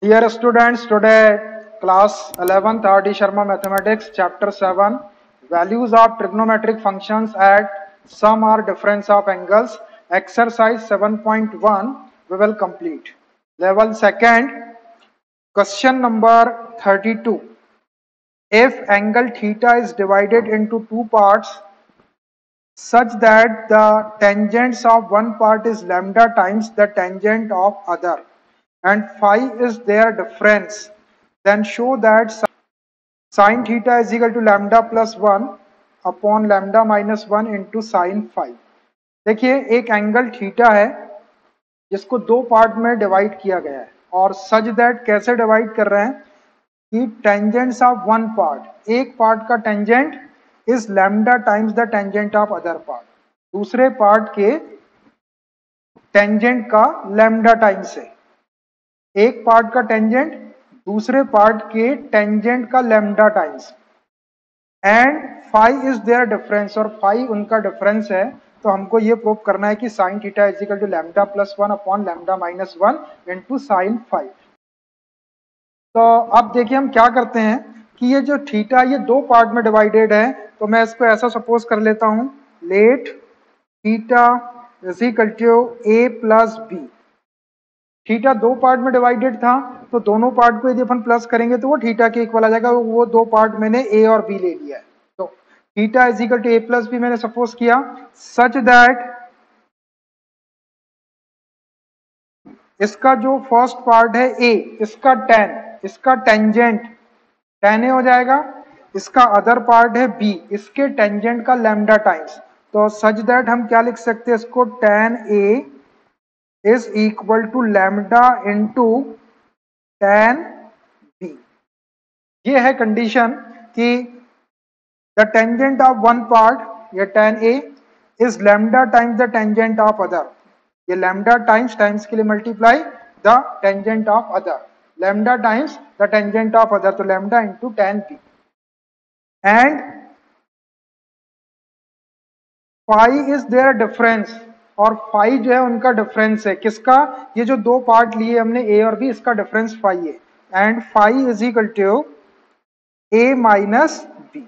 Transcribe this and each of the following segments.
Dear students, today class 11th R.D. Sharma Mathematics Chapter 7 Values of Trigonometric Functions at Sum or Difference of Angles Exercise 7.1 we will complete. Level 2nd Question number 32. If angle theta is divided into two parts such that the tangents of one part is lambda times the tangent of other and phi is their difference, then show that sin theta is equal to lambda plus 1 upon lambda minus 1 into sin phi. देखिए एक angle theta है जिसको दो part में divide किया गया है और सच दैट कैसे डिवाइड कर रहे हैं कि टेंजेंट्स ऑफ वन पार्ट, एक पार्ट का tangent is lambda times the tangent of other part, दूसरे पार्ट के टेंजेंट का लैम्डा टाइम्स है। एक पार्ट का टेंजेंट दूसरे पार्ट के टेंजेंट का lambda times and phi is their difference, और फाई उनका डिफरेंस है। तो हमको ये प्रूव करना है कि sine theta is equal to lambda plus 1 upon lambda minus 1 into sine phi. तो अब देखिए हम क्या करते हैं कि ये जो थीटा ये दो पार्ट में डिवाइडेड है, तो मैं इसको ऐसा सपोज कर लेता हूं, let theta is equal to A plus b. Theta दो पार्ट में डिवाइडेड था तो दोनों पार्ट को यदि अपन प्लस करेंगे तो वो थीटा के इक्वल आ जाएगा। वो दो पार्ट मैंने ए और बी ले लिया है, तो theta is equal to A plus b मैंने सपोज किया सच दैट इसका जो फर्स्ट पार्ट है ए, इसका टेन, इसका टेंजेंट टेन ए हो जाएगा, इसका अदर पार्ट है बी, इसके टेंजेंट का लैम्डा टाइम्स। तो सच दैट हम क्या लिख सकते हैं इसको, tan A is equal to lambda into tan B. ये है कंडीशन कि the tangent of one part या tan A is lambda times the tangent of other. ये लैम्डा टाइम्स टाइम्स के लिए multiply the tangent of other, lambda times the tangent of other, तो lambda into tan b and phi is their difference, और phi जो है उनका difference है। किसका, ये जो दो पार्ट लिए हमने ए और बी, इसका डिफरेंस फाई है and phi is equal to A minus b.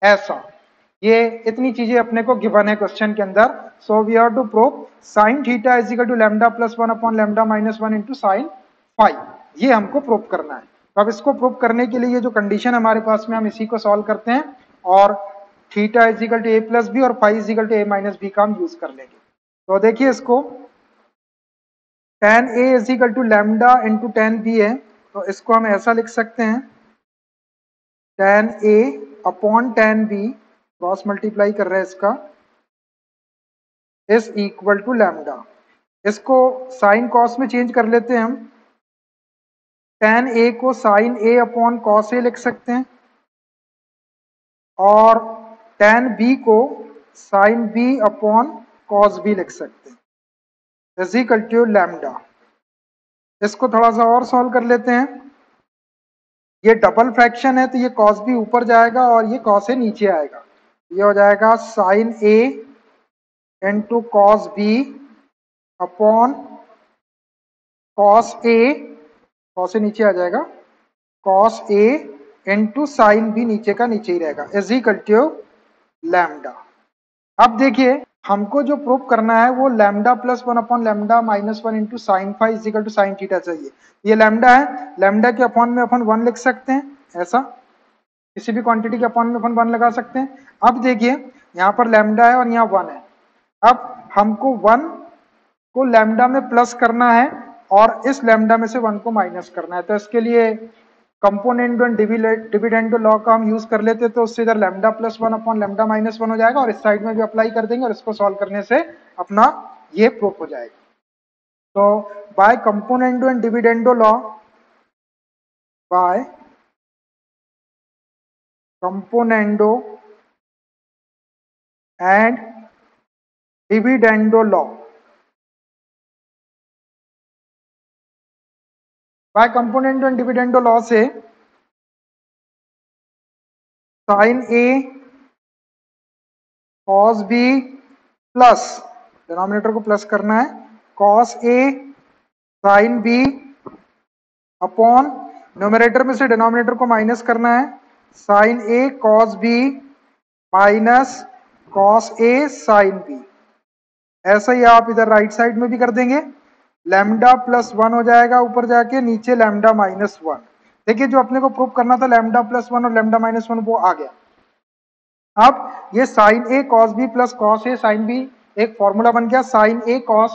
ऐसा ये इतनी चीजें अपने को गिवन है क्वेश्चन के अंदर। So we have to prove sine theta is equal to lambda plus 1 upon lambda minus 1 into sine phi. ये हमको प्रूव करना है। तो अब इसको प्रूव करने के लिए ये जो कंडीशन हमारे पास में, हम इसी को सॉल्व करते हैं और theta is equal to A plus B और phi is equal to A minus B का हम यूज कर लेंगे। तो देखिए इसको, tan A is equal to lambda into tan B है, तो इसको हम ऐसा लिख सकते हैं, tan A upon tan B cross multiply कर रहे हैं इसका, इज इक्वल टू लैम्डा। इसको साइन कॉस में चेंज कर लेते हैं हम, टेन ए को sine a upon cos a लिख सकते हैं और टेन बी को sine b upon cos b लिख सकते हैं इज इक्वल टू लैम्डा। इसको थोड़ा सा और सॉल्व कर लेते हैं, ये डबल फ्रैक्शन है तो ये कॉस बी ऊपर जाएगा और ये कॉस ए नीचे आएगा। ये हो जाएगा sine A into cos B upon cos A, cos A नीचे आ जाएगा, cos A into sine B नीचे का नीचे ही रहेगा इज इक्वल टू लैम्डा। अब देखिए हमको जो प्रूव करना है वो lambda plus 1 upon lambda minus 1 into sine phi is equal to sine theta चाहिए। ये लैम्डा है, लैम्डा के अपॉन में अपन 1 लिख सकते हैं, ऐसा किसी भी क्वांटिटी के अपॉन में अपन 1 लगा सकते हैं। अब देखिए यहाँ पर लैम्डा है और यहाँ 1 है, अब हमको 1 को लैम्डा में प्लस करना है और इस लैम्डा में से 1 को माइनस करना है। तो इसके लिए कंपोनेंट एंड डिविडेंडो लॉ का हम यूज कर लेते हैं, तो उससे इधर lambda plus 1 upon lambda minus 1 हो जाएगा और इस साइड में भी अप्लाई कर देंगे और इसको सॉल्व करने से अपना ये प्रूफ हो जाएगा। तो by componendo and dividendo law, by componendo and dividendo law, by componendo and dividendo law से sine a cos b plus, denominator को प्लस करना है, cos a sine b upon numerator में से डिनोमिनेटर को माइनस करना है, sine a cos b minus cos a sine b. ऐसा ही आप इधर राइट साइड में भी कर देंगे, लैम्डा प्लस 1 हो जाएगा ऊपर जाके, नीचे लैम्डा माइनस 1। देखिए जो अपने को प्रूव करना था लैम्डा प्लस 1 और लैम्डा माइनस 1 वो आ गया। अब ये sign a cos b plus cos a sine B एक फॉर्मूला बन गया, sign a cos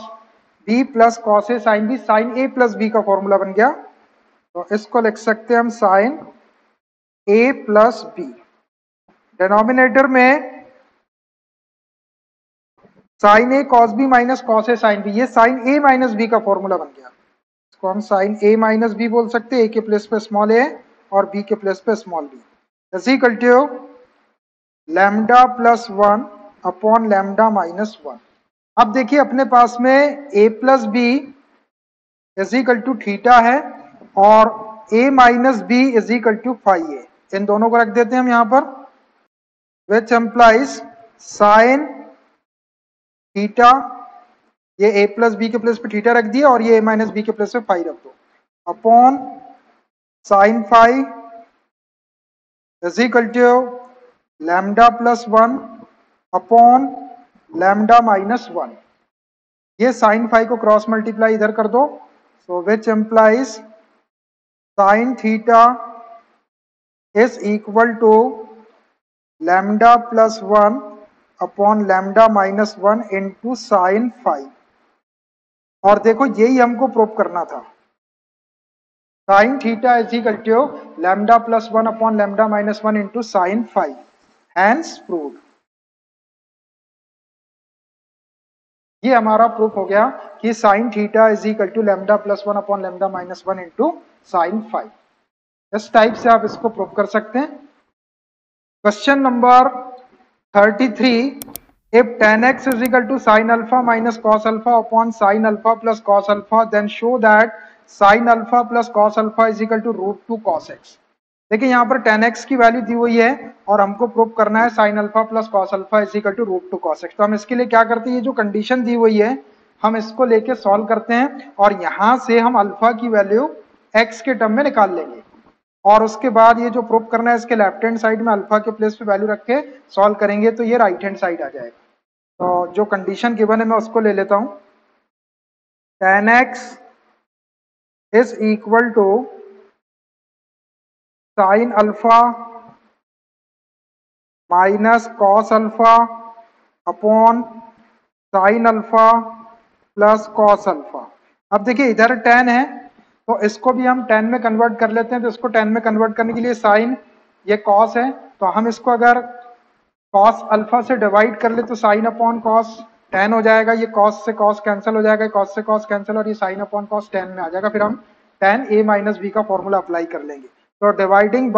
b plus cos a sine B, sign A plus b का फॉर्मूला बन गया। तो इसको लिख सकते हैं हम साइन ए प्लस बी। डिनोमिनेटर में sign a cos b minus cos a sine B, ये साइन ए माइनस बी का फॉर्मूला बन गया। इसको हम साइन ए माइनस बी बोल सकते हैं, ए के प्लेस पे स्मॉल ए और बी के प्लेस पे small b. Is equal to lambda plus 1 upon lambda minus 1। अब देखिए अपने पास में a plus b is equal to theta है और a minus b is equal to phi ए। इन दोनों को रख देते हैं हम यहां पर, विच एम्प्लाइज साइन थीटा, ये a प्लस बी के प्लेस पे थीटा रख दिया और ये a माइनस बी के प्लेस पे फाई रख दो, upon sine phi is equal to lambda plus 1 upon lambda minus 1। ये साइन फाई को क्रॉस मल्टीप्लाई इधर कर दो, so which implies sine theta is equal to lambda plus 1 upon lambda minus 1 into sine phi. और देखो यही हमको prove करना था, sine theta is equal to lambda plus 1 upon lambda minus 1 into sine phi, hence proved. ये हमारा proof हो गया कि sine theta is equal to lambda plus 1 upon lambda minus 1 into sine phi. इस टाइप से आप इसको प्रूफ कर सकते हैं। Question number 33, if tan x is equal to sin alpha minus cos alpha upon sin alpha plus cos alpha, then show that sin alpha plus cos alpha is equal to root 2 cos x। देखिए यहाँ पर tan x की value दी हुई है और हमको prove करना है sin alpha plus cos alpha is equal to root 2 cos x। तो हम इसके लिए क्या करते हैं, ये जो कंडीशन दी हुई है हम इसको लेके सॉल्व करते हैं और यहाँ से हम अल्फा की वैल्यू x के टर्म में निकाल लेंगे और उसके बाद ये जो प्रूव करना है इसके लेफ्ट हैंड साइड में अल्फा के प्लेस पे वैल्यू रख के सॉल्व करेंगे तो ये राइट हैंड साइड आ जाएगा। तो जो कंडीशन गिवन है मैं उसको ले लेता हूं, tan x is equal to sine alpha minus cos alpha upon sine alpha plus cos alpha. अब देखिए इधर tan है तो इसको भी हम tan में कन्वर्ट कर लेते हैं, तो इसको tan में कन्वर्ट करने के लिए साइन, ये cos है तो हम इसको अगर cos अल्फा से डिवाइड कर ले तो साइन अपॉन कॉस tan हो जाएगा, ये cos से cos कैंसिल हो जाएगा, cos से cos कैंसिल और ये साइन अपॉन कॉस tan में आ जाएगा। फिर हम tan a माइनस बी का फॉर्मूला अप्लाई कर लेंगे। तो डिवाइडिंग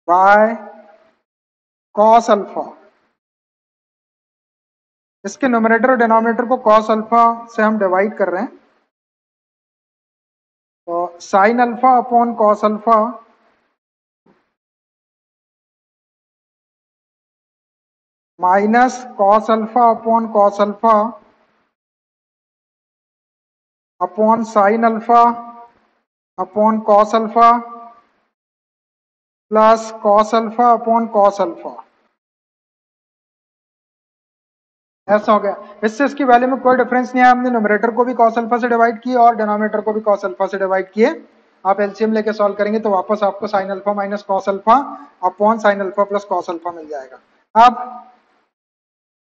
बाय cos अल्फा, इसके न्यूमरेटर और डिनोमिनेटर को cos अल्फा से हम डिवाइड कर रहे हैं, तो sine alpha upon cos alpha minus cos alpha upon cos alpha upon sine alpha upon cos alpha plus cos alpha upon cos alpha. ऐसा हो गया, इससे इसकी वैल्यू में कोई डिफरेंस नहीं है, हमने न्यूमरेटर को भी cos अल्फा से डिवाइड किया और डिनोमिनेटर को भी cos अल्फा से डिवाइड किए। आप एलसीएम लेके सॉल्व करेंगे तो वापस आपको sin alpha minus cos alpha upon sin alpha plus cos alpha मिल जाएगा। अब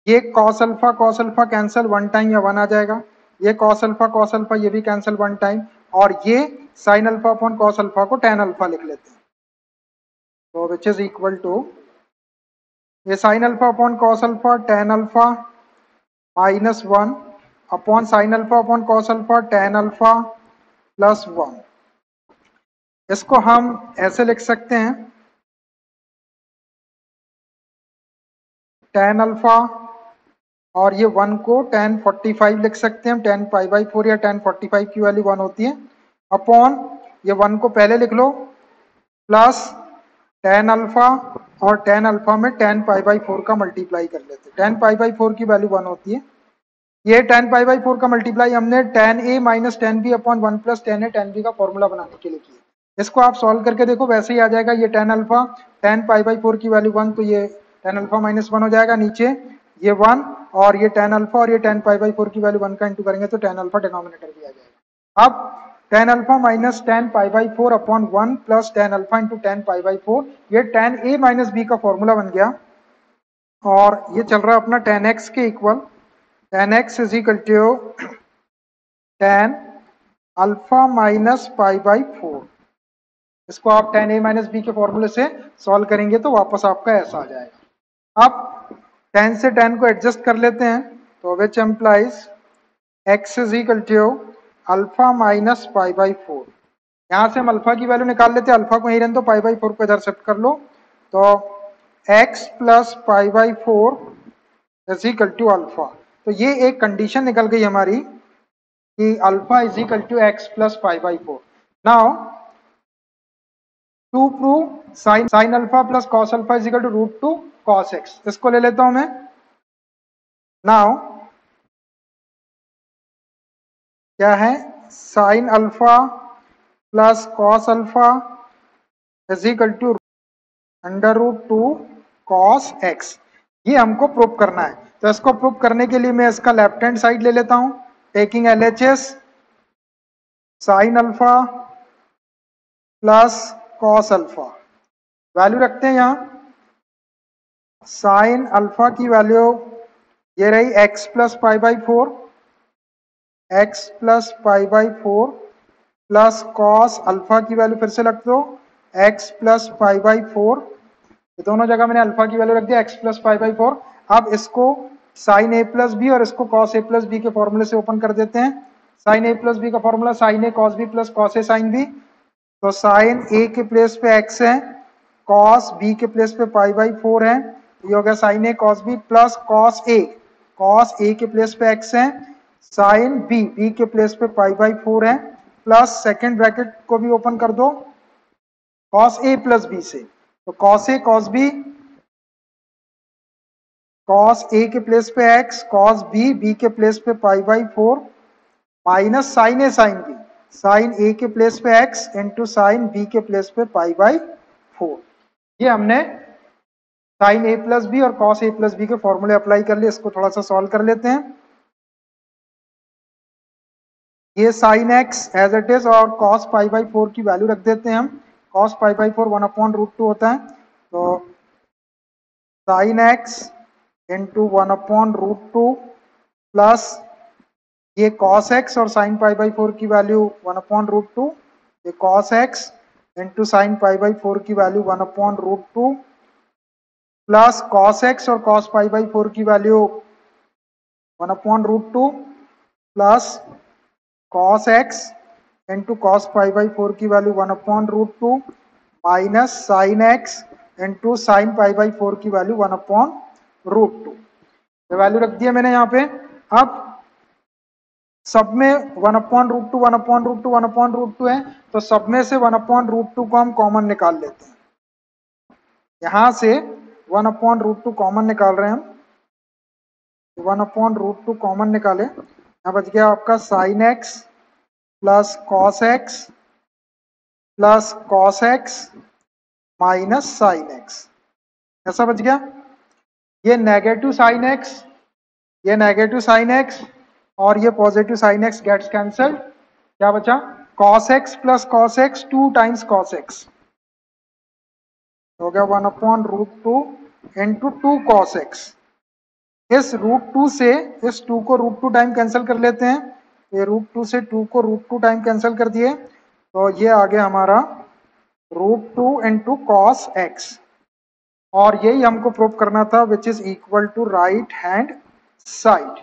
ये cos alpha cancel one time या वन आ जाएगा, ये cos अल्फा ये भी कैंसिल वन टाइम और ये sin alpha upon cos alpha को tan अल्फा लिख लेते हैं, तो विच इज इक्वल टू ये sin alpha upon cos alpha tan alpha minus 1 upon sine alpha upon cos alpha tan alpha plus 1। इसको हम ऐसे लिख सकते हैं, tan अल्फा और ये 1 को tan 45 लिख सकते हैं हम, tan पाई बाई 4 या tan 45 की वैल्यू 1 होती है, अपॉन ये 1 को पहले लिख लो प्लस tan अल्फा और tan अल्फा में tan पाई बाई 4 का मल्टीप्लाई कर लेते हैं, tan पाई बाई 4 की वैल्यू 1 होती है, ये tan पाई बाई 4 का मल्टीप्लाई हमने tan a minus tan b upon 1 plus tan a tan b का फॉर्मूला बनाने के लिए किया। इसको आप सॉल्व करके देखो, वैसे ही आ जाएगा। ये tan alpha tan pi by 4 की वैल्यू 1, तो ये tan अल्फा माइनस 1 हो जाएगा, नीचे ये 1 और ये tan अल्फा और ये tan पाई बाई 4 की वैल्यू 1 का इंटू करेंगे तो tan अल्फा डिनोमिनेटर भी आ जाएगा। अब tan alpha minus tan pi by 4 upon 1 plus tan alpha into tan pi by 4, ये tan a माइनस b का फॉर्मूला बन गया। और ये चल रहा है अपना tan x के equal, tan x is equal to tan alpha minus pi by 4। इसको आप tan a माइनस बी के फॉर्मूले से सॉल्व करेंगे तो वापस आपका ऐसा आ जाएगा। अब tan से tan को एडजस्ट कर लेते हैं, तो which implies x is equal to alpha minus pi by 4। यहां से हम अल्फा की वैल्यू निकाल लेते हैं, अल्फा को यही रहने दो, पाई बाई 4 को इधर शिफ्ट कर लो, तो x plus pi by 4 is equal to alpha. तो ये एक कंडीशन निकल गई हमारी कि alpha is equal to x plus pi by 4। Now to prove sine alpha plus cos alpha is equal to root two cos x, इसको ले लेता हूं मैं। नाउ क्या है, sine alpha plus cos alpha is equal to under root two cos x. ये हमको prove करना है, तो इसको प्रूव करने के लिए मैं इसका लेफ्ट हैंड साइड ले लेता हूं, taking LHS sign alpha plus cos alpha. Value रखते हैं यहां, साइन अल्फा की वैल्यू ये रही x plus pi by 4, x plus pi by 4 plus cos alpha की वैल्यू फिर से रख दो x प्लस पाई बाई 4। दोनों जगह मैंने अल्फा की वैल्यू रख दिया x प्लस पाई बाई 4। अब इसको साइन a प्लस बी और इसको कॉस a प्लस बी के फॉर्मूले से ओपन कर देते हैं। साइन a प्लस बी का formula sine a cos b plus cos a sine b, तो साइन a के प्लेस पे x है, कॉस b के प्लेस पे पाई बाई 4 है, ये हो गया sine a cos b plus cos a के प्लेस पे x है, साइन b के प्लेस पे पाई बाई 4 है, प्लस सेकेंड ब्रैकेट को भी ओपन कर दो कॉस a प्लस बी से, तो cos a cos b, cos a के प्लेस पे x, कॉस b के प्लेस पे pi by 4 minus sine a sine b, sine a के प्लेस पे x इंटू साइन b के प्लेस पे पाई बाई 4। ये हमने साइन a प्लस बी और कॉस a प्लस बी के फॉर्मूले अप्लाई कर लिए। इसको थोड़ा सा सॉल्व कर लेते हैं। ये sine x as it is और कॉस पाई बाई 4 की वैल्यू रख देते हैं हम। Cos pi by 4 1 upon root 2 होता है, तो sine x into 1 upon root 2 plus ये कॉस x और साइन पाई बाई 4 की वैल्यू 1 अपॉन रूट 2, ये cos x into sine pi by 4 की value 1 upon root 2 plus cos x और cos pi by 4 की value 1 upon root 2 plus cos x into cos pi by 4 की value 1 upon root 2 minus sine x into sine pi by 4 की value 1 upon root 2। तो value रख दिया मैंने यहाँ पे। अब सब में 1 upon root 2 1 upon root 2 1 upon root 2 है, तो सब में से 1 अपॉन रूट 2 को हम कॉमन निकाल लेते हैं। यहां से 1 अपॉन रूट 2 कॉमन निकाल रहे हैं हम, 1 अपॉन रूट 2 कॉमन निकाले, यहाँ बच गया आपका sine x plus cos x plus cos x minus sine x, ऐसा बच गया। ये नेगेटिव साइन x, ये नेगेटिव साइन x और ये positive sine x gets cancelled, क्या बचा cos x plus cos x 2 times cos x, हो गया 1 upon root 2 into 2 cos x। इस रूट 2 से इस 2 को रूट 2 टाइम कैंसिल कर लेते हैं, ये रूट 2 से 2 को रूट 2 टाइम कैंसिल कर दिए, तो ये आ गया हमारा रूट 2 इंटू कॉस x, और यही हमको प्रूव करना था, which is equal to right hand side.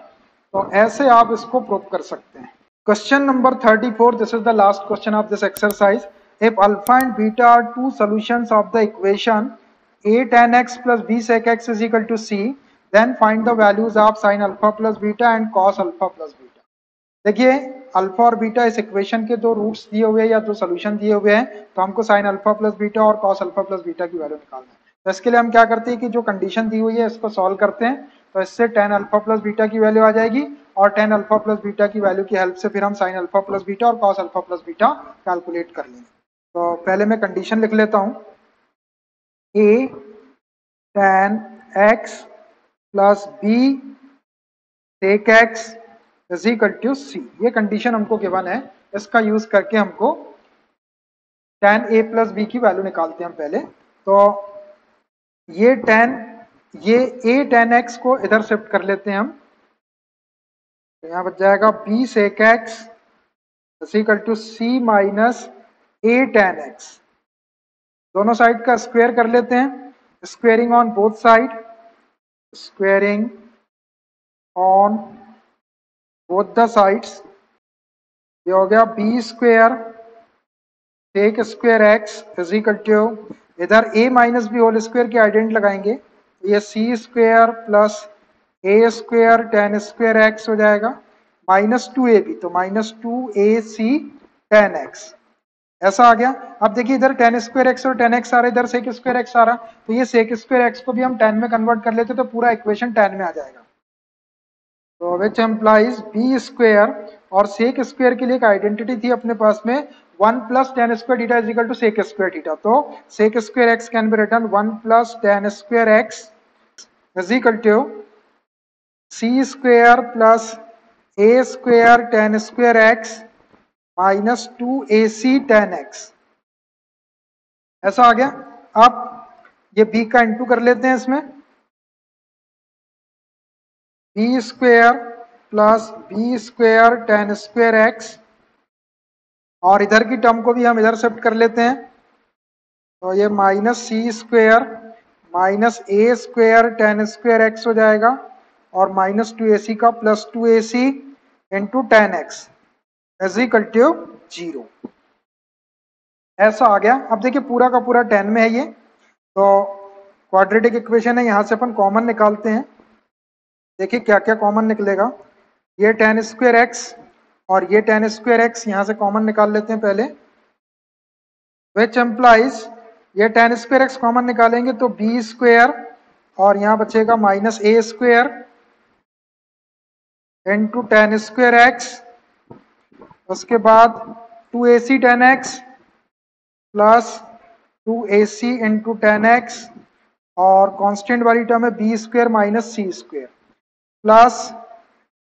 तो ऐसे आप इसको प्रूव कर सकते हैं। Question number 34, this is the last question of this exercise. If alpha and beta are two solutions of the equation a tan x plus b sec x is equal to c, then find the values of sin alpha plus beta and cos alpha plus beta। देखिए alpha और beta इस equation के दो roots दिए हुए हैं या दो सोल्यूशन दिए हुए हैं, तो हमको साइन अल्फा प्लस बीटा और कॉस अल्फा प्लस बीटा की वैल्यू निकालना है। तो इसके लिए हम क्या करते हैं कि जो कंडीशन दी हुई है इसको सॉल्व करते हैं। तो इससे tan अल्फा प्लस बीटा की वैल्यू आ जाएगी और tan अल्फा प्लस बीटा की वैल्यू की हेल्प से फिर हम sin अल्फा प्लस बीटा और cos alpha plus beta calculate कर लेंगे। तो पहले मैं कंडीशन लिख लेता हूं, a tan x plus b sec x is equal to c। ये कंडीशन हमको गिवन है, इसका यूज करके हमको tan a प्लस b की वैल्यू निकालते हैं हम पहले। तो ये a tan x को इधर शिफ्ट कर लेते हैं हम, तो यहां बच जाएगा b sec x is equal to c minus a tan x। दोनों साइड का स्क्वायर कर लेते हैं, squaring on both side, squaring on both the sides. ये हो गया b square sec square x is equal to, इधर a minus b whole square की आइडेंट लगाएंगे, ये c square plus a square tan square x हो जाएगा माइनस 2ab, तो माइनस 2ac टेन एक्स ऐसा आ गया। अब देखिए इधर टेन स्क्वायर एक्स और टेन एक्स आ रहा है, इधर सेक स्क्वायर एक्स आ रहा, तो ये सेक स्क्वायर एक्स को भी हम टेन में कन्वर्ट कर लेते तो पूरा इक्वेशन टेन में आ जाएगा। तो विच एम्प्लाइज बी स्क्वायर, और सेक स्क्वायर के लिए एक आइडेंटिटी थी अपने पास में 1 plus tan square theta is equal to sec square theta, तो sec square x can be written 1 plus tan square x is equal to c square plus a square tan square x minus 2ac tan x ऐसा आ गया। अब ये b का into कर लेते हैं इसमें, b square plus b square tan square x, और इधर की टर्म को भी हम इधर शिफ्ट कर लेते हैं, तो ये minus C square minus a square tan square x हो जाएगा और माइनस 2ac का plus 2ac into tan x is equal to 0 ऐसा आ गया। अब देखिए पूरा का पूरा 10 में है ये, तो क्वाड्रेटिक इक्वेशन है, यहां से अपन कॉमन निकालते हैं। देखिए क्या क्या कॉमन निकलेगा, ये टेन स्क्वायर एक्स और ये टेन स्क्वायर एक्स यहां से कॉमन निकाल लेते हैं पहले, विच एम्प्लाइज ये टेन स्क्वायर एक्स कॉमन निकालेंगे तो बी स्क्वायर और यहां बचेगा minus a square into tan square x, उसके बाद 2ac tan x plus 2ac into tan x, और कांस्टेंट वाली टर्म है b square minus C square plus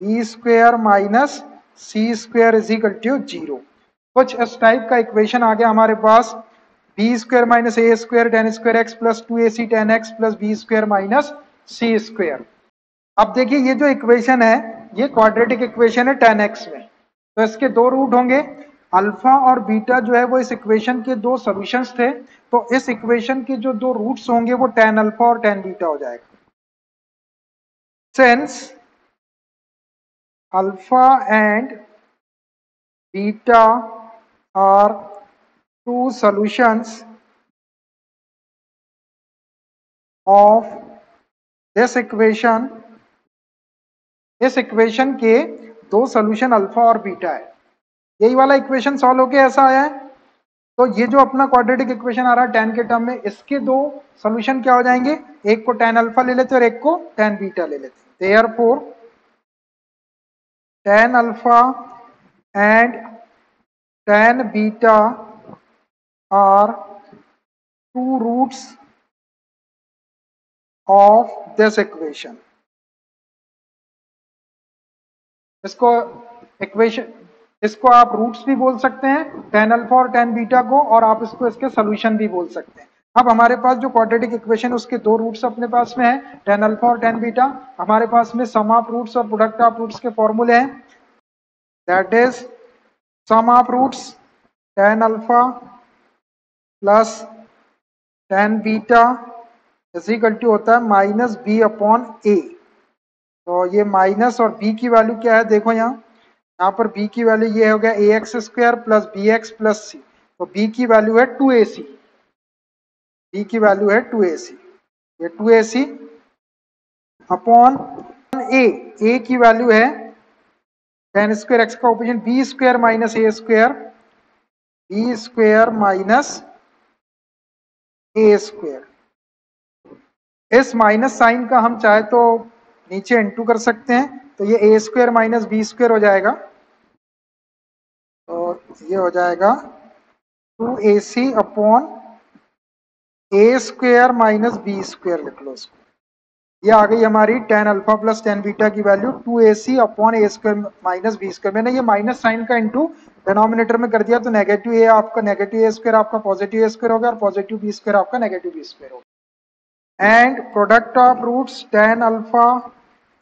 b square minus C square is equal to 0। कुछ इस type का equation आ गया हमारे पास, b square minus a square tan square x plus 2ac tan x plus b square minus C square. अब देखिए ये जो इक्वेशन है ये क्वाड्रेटिक इक्वेशन है 10x में, तो इसके दो रूट होंगे, अल्फा और बीटा जो है वो इस इक्वेशन के दो सॉल्यूशंस थे, तो इस इक्वेशन के जो दो रूट्स होंगे वो tan अल्फा और tan बीटा हो जाएगा। Since alpha and beta are two solutions of this equation, इस इक्वेशन के दो सॉल्यूशन अल्फा और बीटा है, यही वाला इक्वेशन सॉल्व होके ऐसा आया है। तो ये जो अपना क्वाड्रेटिक इक्वेशन आ रहा है tan के टर्म में, इसके दो सॉल्यूशन क्या हो जाएंगे, एक को tan अल्फा ले लेते हैं और एक को tan बीटा ले लेते हैं। Therefore tan alpha and tan beta are two roots of this equation. इसको इक्वेशन, इसको आप रूट्स भी बोल सकते हैं tan अल्फा और tan बीटा को, और आप इसको इसके सॉल्यूशन भी बोल सकते हैं। अब हमारे पास जो क्वाड्रेटिक इक्वेशन उसके दो रूट्स अपने पास में है, tan अल्फा और tan बीटा, हमारे पास में सम ऑफ रूट्स और प्रोडक्ट ऑफ रूट्स के फॉर्मूले हैं, that is sum of roots tan alpha plus tan beta is equal to होता है माइनस बी अपॉन ए। तो ये माइनस और b की वैल्यू क्या है, देखो यहाँ पर b की वैल्यू ये हो गया a x square plus b x plus c, तो b की वैल्यू है 2ac, b की वैल्यू है 2ac, ये 2ac अपॉन a की वैल्यू है tan स्क्वायर एक्स का opposition B square minus a square, B square minus a square. इस माइनस साइन का हम चाहे तो नीचे इनटू कर सकते हैं, तो ये a square minus b square हो जाएगा, और ये हो जाएगा 2ac अपॉन ए स्क्वायर माइनस बी स्क्वायर, लिख लो इसको। ये आ गई हमारी tan alpha plus tan beta की वैल्यू 2ac अपॉन ए स्क्वायर माइनस बी स्क्वायर। मैंने ये माइनस साइन का इंटू डिनोमिनेटर में कर दिया, तो नेगेटिव ए आपका नेगेटिव ए स्क्वायर आपका पॉजिटिव ए स्क्वायर होगा, और पॉजिटिव बी स्क्वायर आपका नेगेटिव बी स्क्वायर होगा। And product of roots tan alpha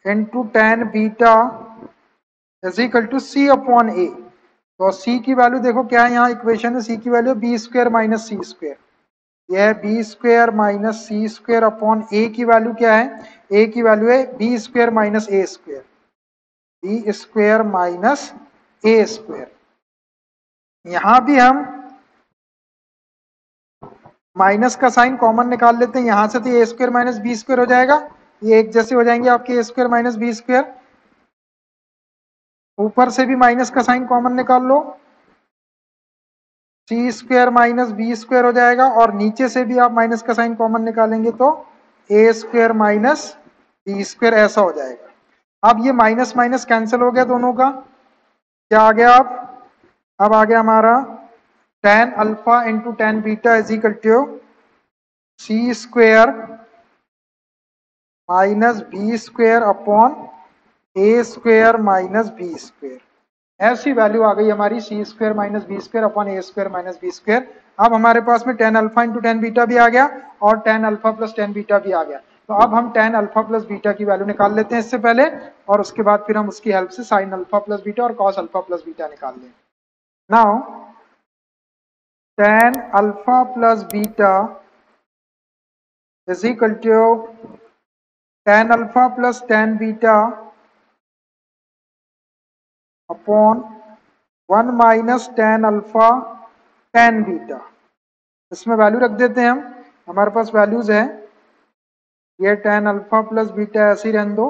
into tan beta is equal to C upon A. तो सी की वैल्यू देखो क्या है, यहाँ इक्वेशन में सी की वैल्यू बी स्क्वायर माइनस सी स्क्वायर, यह बी स्क्वायर माइनस सी स्क्वायर अपॉन ए की वैल्यू क्या है, ए की वैल्यू है b square minus a square, B square minus a square. यहां भी हम माइनस का साइन कॉमन निकाल लेते हैं, यहां से तो a square minus b square हो जाएगा, ये एक जैसे हो जाएंगे आपके ए स्क्वायर माइनस बी स्क्वायर। ऊपर से भी माइनस का साइन कॉमन निकाल लो, सी स्क्वायर माइनस बी स्क्वायर हो जाएगा, और नीचे से भी आप माइनस का साइन कॉमन निकालेंगे तो a square minus b square ऐसा हो जाएगा। अब ये माइनस माइनस कैंसिल हो गया दोनों का, क्या आ गया अब आ गया हमारा tan alpha into tan beta is equal to c square minus b square upon A square minus b square. ऐसी वैल्यू आ गई हमारी c square minus b square upon ए स्क्वायर माइनस बी स्क्वायर। अब हमारे पास में tan alpha into tan beta भी आ गया, और tan alpha plus tan beta भी आ गया। तो अब हम tan अल्फा प्लस बीटा की वैल्यू निकाल लेते हैं इससे पहले, और उसके बाद फिर हम उसकी हेल्प से sin अल्फा प्लस बीटा और cos अल्फा प्लस बीटा निकाल लेंगे। Now tan alpha plus beta is equal to tan alpha plus tan beta upon 1 minus tan alpha tan beta. इसमें वैल्यू रख देते हैं हम, हमारे पास वैल्यूज है, ये tan अल्फा प्लस बीटा ऐसे ही रहने दो,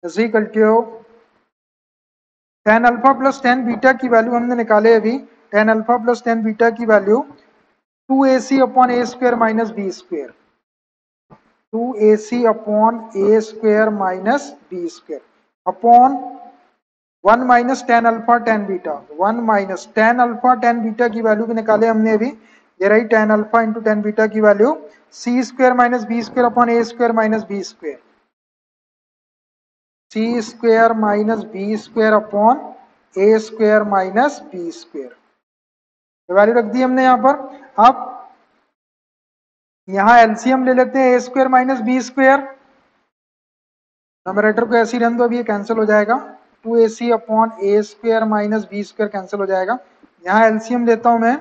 is equal to tan alpha plus tan beta की वैल्यू हमने निकाले अभी, tan alpha plus tan beta की वैल्यू 2ac अपॉन ए square minus b square, 2ac upon ए square minus b square upon 1 minus tan alpha tan beta, 1 minus tan alpha tan beta की value भी निकाले हमने अभी, ये रही tan alpha into tan beta की value c square minus b square upon ए square minus b square, c square minus b square upon ए square minus b square, value रख दी हमने यहाँ पर। अब यहाँ एलसीएम ले लेते हैं a square minus b square, numerator को ऐसे ही रहने दो, अभी ये कैंसिल हो जाएगा, 2ac अपॉन ए square minus b square cancel हो जाएगा। यहाँ एलसीएम लेता हूं मैं,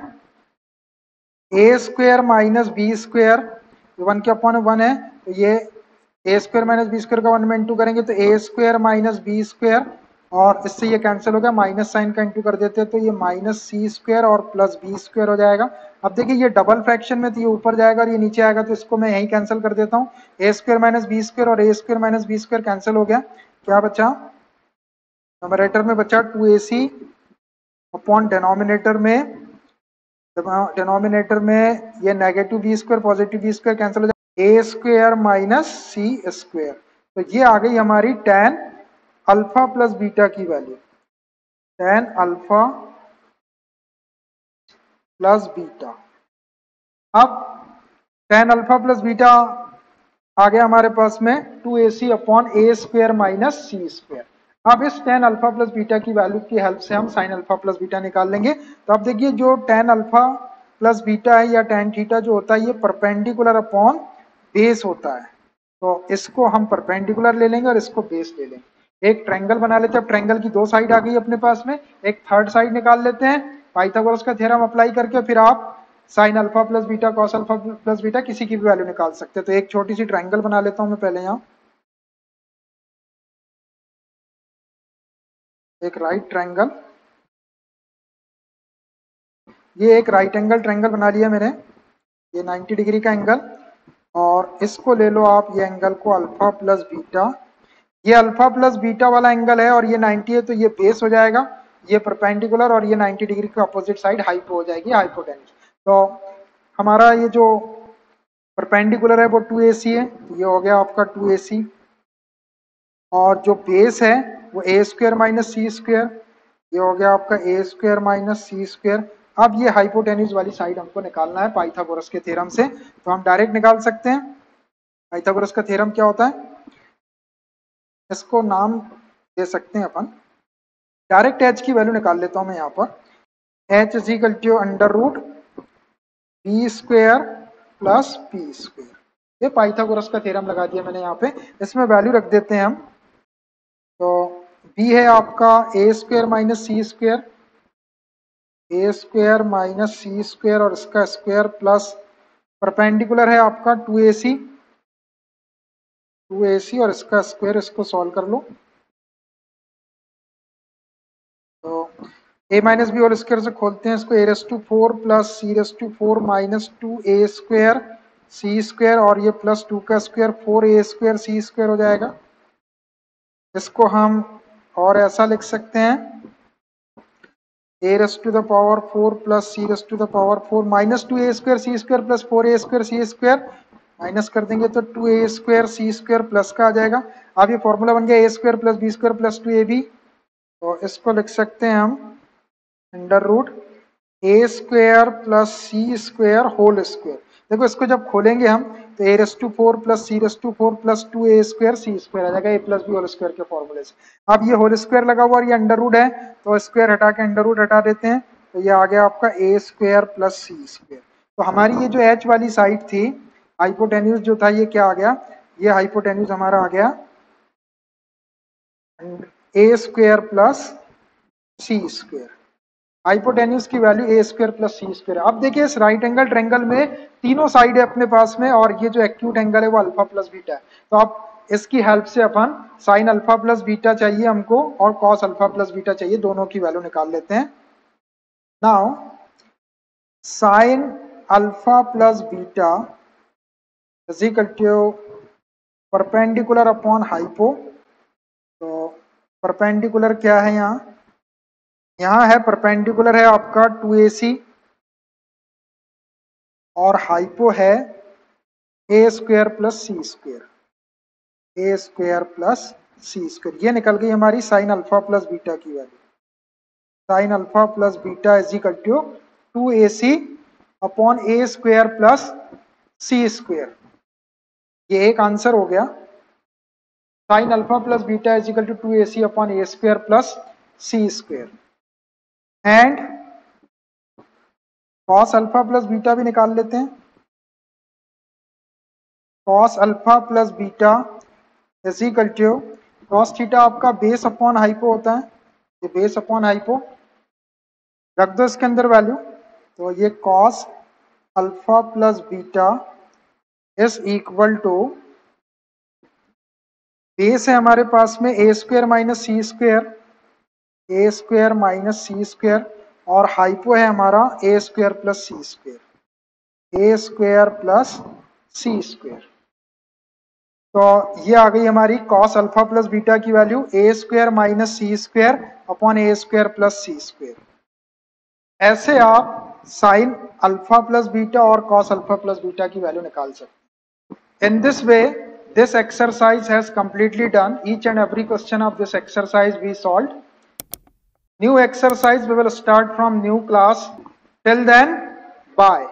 a square minus b square, 1 के अपॉन 1 है, तो ये a square minus b square का 1 में इंटू करेंगे तो a square minus b square, और इससे ये कैंसिल हो गया, माइनस साइन का इंटू कर देते हैं तो ये माइनस सी स्क्वायर और प्लस बी स्क्वायर हो जाएगा। अब देखिए ये डबल फ्रैक्शन में, तो ये ऊपर जाएगा और ये नीचे आएगा, तो इसको मैं यही कैंसिल कर देता हूँ, a square minus b square और a square minus b square cancel हो गया। क्या बचा, नंबरेटर में बचा 2ac अपॉन डिनोमिनेटर में ये negative B square positive b square cancel हो जाएगा, a square minus C square. तो ये आ गई हमारी tan अल्फा प्लस बीटा की value, tan alpha plus beta. अब tan अल्फा प्लस बीटा आ गया हमारे पास में 2ac अपॉन ए स्क्वायर माइनस सी स्क्वायर। अब इस tan अल्फा प्लस बीटा की वैल्यू की हेल्प से हम sin अल्फा प्लस बीटा निकाल लेंगे। तो अब देखिए जो tan अल्फा प्लस बीटा है या tan थीटा जो होता है, ये परपेंडिकुलर अपॉन बेस होता है, तो इसको हम परपेंडिकुलर ले लेंगे और इसको बेस ले लेंगे। एक ट्रायंगल बना लेते हैं, अब ट्रायंगल की दो साइड आ गई अपने पास में, एक थर्ड साइड निकाल लेते हैं पाइथागोरस का थ्योरम अप्लाई करके, फिर आप sine alpha plus beta cos alpha plus beta किसी की भी वैल्यू निकाल सकते हैं। तो एक छोटी सी ट्रायंगल बना लेता हूं मैं पहले, यहाँ एक राइट ट्रायंगल, ये एक राइट एंगल ट्रायंगल बना लिया मैंने, ये 90 डिग्री का एंगल, और इसको ले लो आप, ये एंगल को अल्फा प्लस बीटा, ये अल्फा प्लस बीटा वाला एंगल है और ये 90 है, तो ये बेस हो जाएगा, ये परपेंडिकुलर, और ये 90 डिग्री के अपोजिट साइड हाइपो हो जाएगी, हाइपोटेन्यूज। तो हमारा ये जो परपेंडिकुलर है वो 2ac है, ये हो गया आपका 2ac, और जो बेस है वो ए स्क्वायर माइनस सी स्क्वायर, ये हो गया आपका ए स्क्वायर माइनस सी स्क्वायर। अब ये हाइपोटेन्यूज वाली साइड हमको निकालना है पाइथागोरस के थ्योरम से, तो हम डायरेक्ट निकाल सकते हैं। पाइथागोरस का थ्योरम क्या होता है, इसको नाम दे सकते हैं अपन, डायरेक्ट एच की वैल्यू निकाल लेता हूं मैं यहाँ पर। H is equal to under root b square plus p square, ये पाइथागोरस का थ्योरम लगा दिया मैंने यहाँ पे। इसमें वैल्यू रख देते हैं हम, तो b है आपका ए स्क्वायर माइनस सी स्क्वायर, ए स्क्वायर माइनस सी स्क्वायर और इसका स्क्वायर प्लस परपेंडिकुलर है आपका 2ac, 2ac और इसका स्क्वायर, इसको सॉल्व कर लो। तो a माइनस बी और स्क्वायर से खोलते हैं इसको, a raise to 4 plus c raise to 4 minus 2a square c square और ये प्लस 2 का square 4a square c square हो जाएगा। इसको हम और ऐसा लिख सकते हैं, a raise to the power 4 plus c raise to the power 4 minus 2a square c square plus 4a square c square, minus कर देंगे तो 2a square c square plus का आ जाएगा। अब ये फॉर्मूला बन गया a square plus b square plus 2ab, तो इसको लिख सकते हैं हम under root a square plus C square whole square. देखो इसको जब खोलेंगे हम तो a raise to 4 plus c raise to 4 plus 2a square c square आ जाएगा a plus b whole square के फॉर्मूले से। अब ये होल स्क्वायर लगा हुआ और ये अंडर रूट है, तो स्क्वायर हटा के अंडर रूट हटा देते हैं, तो ये आ गया आपका ए स्क्वायर प्लस सी स्क्वायर। तो हमारी ये जो एच वाली साइड थी, हाइपोटेन्यूज जो था, ये क्या आ गया, ये हाइपोटेन्यूज हमारा आ गया ए स्क्वायर प्लस सी स्क्वायर। हाइपोटेन्यूज की value A square plus C square. अब देखिए इस राइट एंगल ट्रायंगल में तीनों साइड है अपने पास में, और ये जो एक्यूट एंगल है वो अल्फा प्लस बीटा है, तो अब इसकी हेल्प से अपन साइन अल्फा प्लस बीटा चाहिए हमको और कॉस अल्फा प्लस बीटा चाहिए, दोनों की वैल्यू निकाल लेते हैं। Now sine alpha plus beta is equal to perpendicular upon hypo. तो परपेंडिकुलर क्या है, यहाँ है परपेंडिकुलर है आपका 2ac और हाइपो है a square plus C square, A square plus C square. ये निकल गई हमारी साइन अल्फा प्लस बीटा की value. Sine alpha plus beta is equal to 2ac upon A square plus C square, ये एक answer हो गया। Sine alpha plus beta is equal to 2ac upon A square plus C square, and cos alpha plus beta भी निकाल लेते हैं। Cos alpha plus beta is equal to, cos theta आपका base upon hypo होता है, ये base upon hypo, रख दो इसके अंदर वैल्यू, तो ये cos alpha plus beta is equal to, base है हमारे पास में A square minus C square, A square minus C square, और हाइपो है हमारा A square plus C square, A square plus C square. तो ये आ गई हमारी कॉस अल्फा प्लस बीटा की value, A square minus C square upon A square plus C square. ऐसे आप साइन अल्फा प्लस बीटा और कॉस अल्फा प्लस बीटा की वैल्यू निकाल सकते हैं। In this way this exercise has completely done. Each and every question of this exercise we solved. New exercise we will start from new class. Till then, bye.